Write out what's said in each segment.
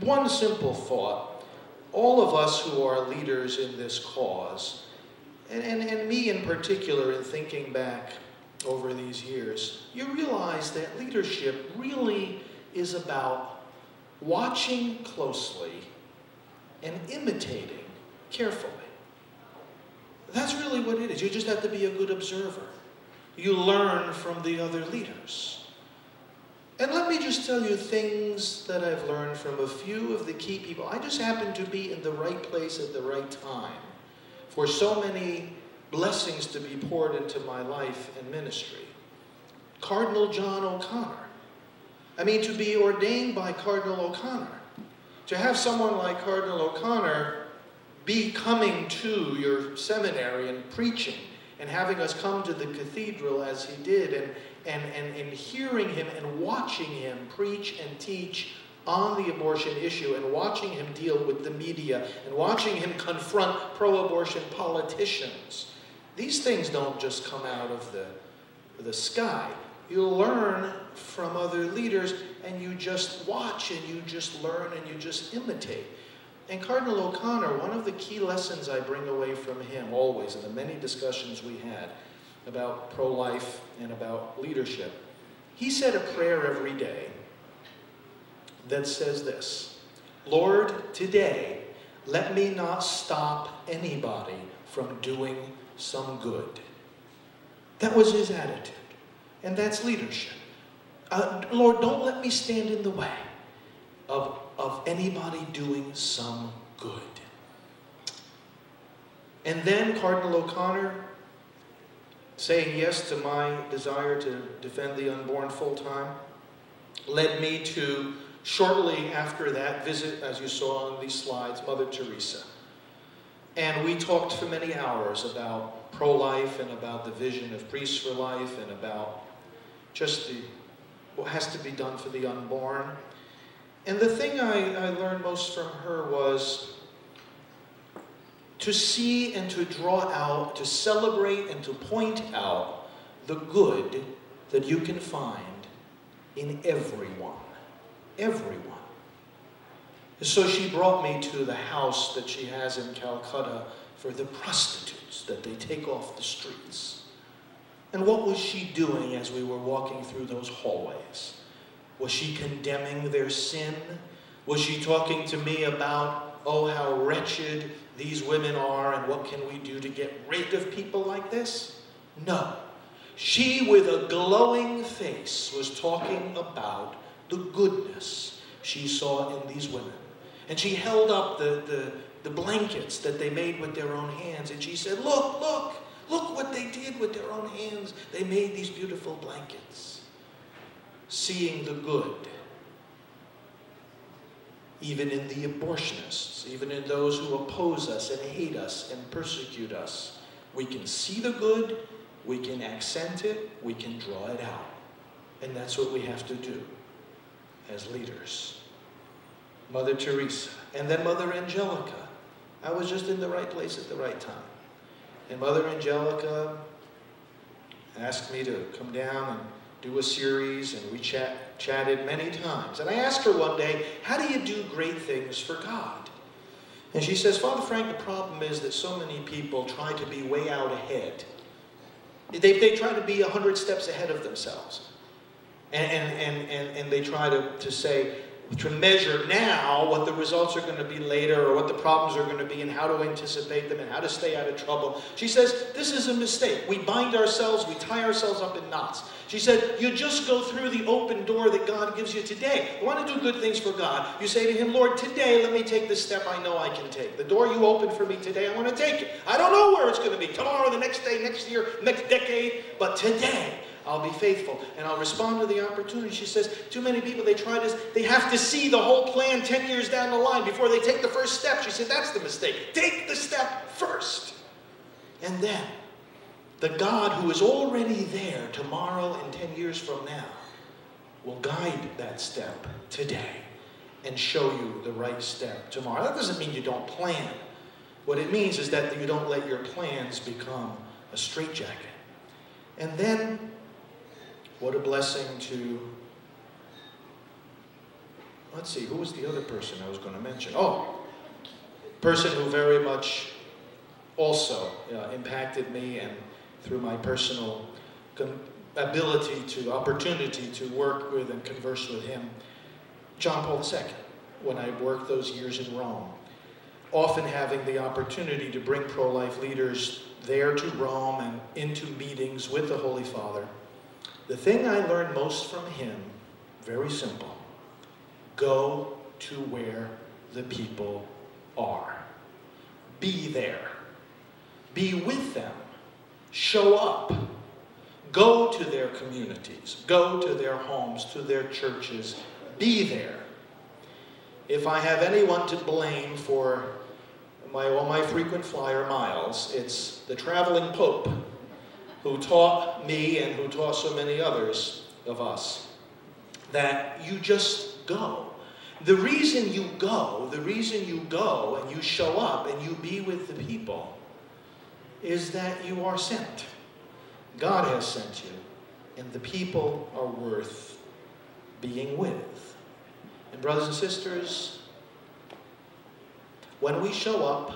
one simple thought. All of us who are leaders in this cause, and me in particular in thinking back over these years, you realize that leadership really is about watching closely and imitating carefully. That's really what it is. You just have to be a good observer. You learn from the other leaders. And let me just tell you things that I've learned from a few of the key people. I just happen to be in the right place at the right time for so many blessings to be poured into my life and ministry. Cardinal John O'Connor. I mean, to be ordained by Cardinal O'Connor. To have someone like Cardinal O'Connor be coming to your seminary and preaching and having us come to the cathedral as he did and hearing him and watching him preach and teach on the abortion issue and watching him deal with the media and watching him confront pro-abortion politicians. These things don't just come out of the sky. You learn from other leaders and you just watch and you just learn and you just imitate. And Cardinal O'Connor, one of the key lessons I bring away from him always in the many discussions we had about pro-life and about leadership, he said a prayer every day that says this: Lord, today, let me not stop anybody from doing some good. That was his attitude. And that's leadership. Lord, don't let me stand in the way of anybody doing some good. And then Cardinal O'Connor, saying yes to my desire to defend the unborn full-time, led me to, shortly after that, visit, as you saw on these slides, Mother Teresa. And we talked for many hours about pro-life and about the vision of Priests for Life and about just what has to be done for the unborn. And the thing I learned most from her was to see and to draw out, to celebrate and to point out the good that you can find in everyone. Everyone. So she brought me to the house that she has in Calcutta for the prostitutes that they take off the streets. And what was she doing as we were walking through those hallways? Was she condemning their sin? Was she talking to me about, oh, how wretched these women are and what can we do to get rid of people like this? No. She, with a glowing face, was talking about the goodness she saw in these women. And she held up the blankets that they made with their own hands, and she said, look, look, look what they did with their own hands. They made these beautiful blankets. Seeing the good, even in the abortionists, even in those who oppose us and hate us and persecute us. We can see the good, we can accent it, we can draw it out. And that's what we have to do as leaders. Mother Teresa, and then Mother Angelica. I was just in the right place at the right time. And Mother Angelica asked me to come down and do a series, and we chatted many times. And I asked her one day, how do you do great things for God? And she says, Father Frank, the problem is that so many people try to be way out ahead. They try to be 100 steps ahead of themselves. And they try to say, to measure now what the results are going to be later or what the problems are going to be and how to anticipate them and how to stay out of trouble. She says, this is a mistake. We bind ourselves, we tie ourselves up in knots. She said, you just go through the open door that God gives you today. You want to do good things for God. You say to him, Lord, today let me take the step I know I can take. The door you open for me today, I want to take it. I don't know where it's going to be. Tomorrow, the next day, next year, next decade. But today, I'll be faithful, and I'll respond to the opportunity. She says, too many people, they have to see the whole plan 10 years down the line before they take the first step. She said, that's the mistake. Take the step first. And then, the God who is already there tomorrow and 10 years from now will guide that step today and show you the right step tomorrow. That doesn't mean you don't plan. What it means is that you don't let your plans become a straitjacket. And then, what a blessing to let's see, who was the other person I was going to mention? Oh, person who very much also impacted me, and through my personal opportunity to work with and converse with him, John Paul II, when I worked those years in Rome. Often having the opportunity to bring pro-life leaders there to Rome and into meetings with the Holy Father. The thing I learned most from him, very simple: go to where the people are. Be there. Be with them. Show up. Go to their communities. Go to their homes, to their churches. Be there. If I have anyone to blame for all my frequent flyer miles, it's the traveling Pope, who taught me and who taught so many others of us that you just go. The reason you go and you show up and you be with the people is that you are sent. God has sent you, and the people are worth being with. And brothers and sisters, when we show up,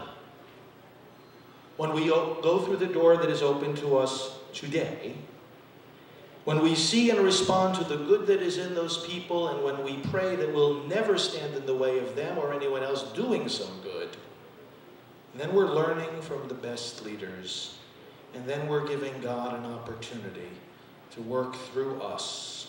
when we go through the door that is open to us today, when we see and respond to the good that is in those people, and when we pray that we'll never stand in the way of them or anyone else doing some good, then we're learning from the best leaders, and then we're giving God an opportunity to work through us